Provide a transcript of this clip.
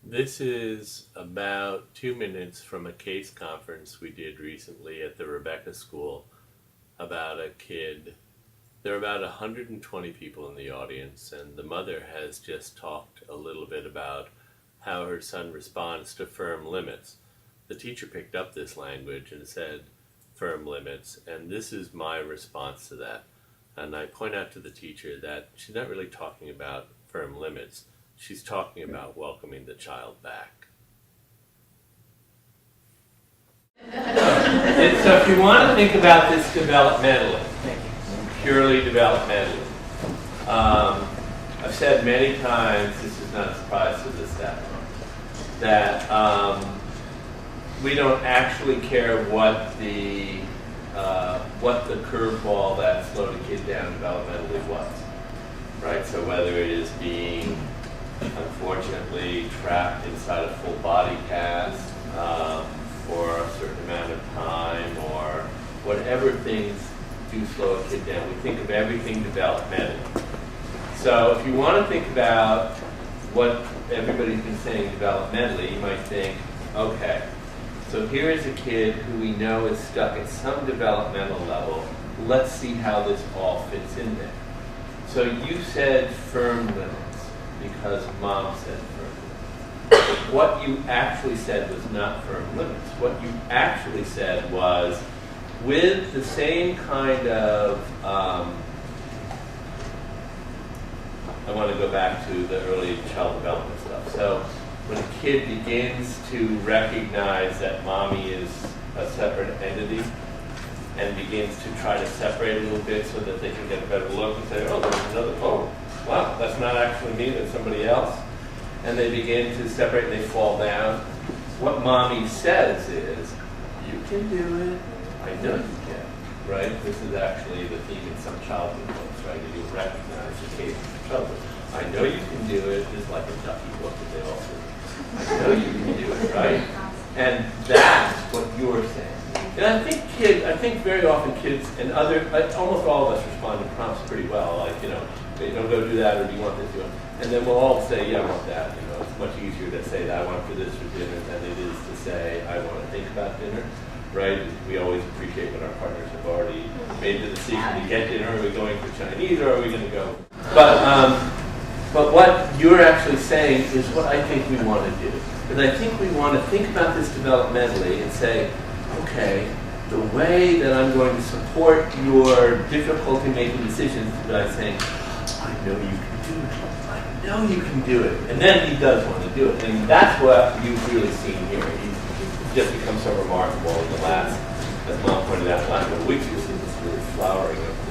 This is about 2 minutes from a case conference we did recently at the Rebecca School about a kid. There are about 120 people in the audience, and the mother has just talked a little bit about how her son responds to firm limits. The teacher picked up this language and said, firm limits, and this is my response to that. And I point out to the teacher that she's not really talking about firm limits. She's talking about welcoming the child back. So if you want to think about this developmentally, purely developmentally, I've said many times, this is not a surprise to the staff, that we don't actually care what the curveball that slowed a kid down developmentally was, right? So whether it is being unfortunately trapped inside a full body cast for a certain amount of time, or whatever things do slow a kid down. We think of everything developmentally. So if you want to think about what everybody's been saying developmentally, you might think, okay, so here is a kid who we know is stuck at some developmental level. Let's see how this all fits in there. So you said firm limits because mom said firm limits. What you actually said was not firm limits. What you actually said was, with the same kind of, I want to go back to the early child development stuff. So when a kid begins to recognize that mommy is a separate entity and begins to try to separate a little bit so that they can get a better look and say, oh, there's another, oh, wow, that's not actually me, that's somebody else. And they begin to separate and they fall down. What mommy says is, you can do it. I know you can, right? This is actually the theme in some childhood books, right? You recognize the case of childhood. I know you can do it, just like a Ducky book that they also I know you can do it, right? And that's what you're saying. And I think very often kids and almost all of us respond to prompts pretty well, like, go do that, or do you want this, and then we'll all say, yeah, I want that. It's much easier to say that I want for this for dinner than it is to say I want to think about dinner, right? We always appreciate when our partners have already made the decision to get dinner. Are we going for Chinese, or are we going to go? But what you're actually saying is what I think we want to do. Because I think we want to think about this developmentally and say, okay, the way that I'm going to support your difficulty making decisions is by saying, I know you can do it. I know you can do it. And then he does want to do it. And that's what you've really seen here. He's just become so remarkable in the last, as Mom pointed out, last couple of weeks, you've seen this really flowering of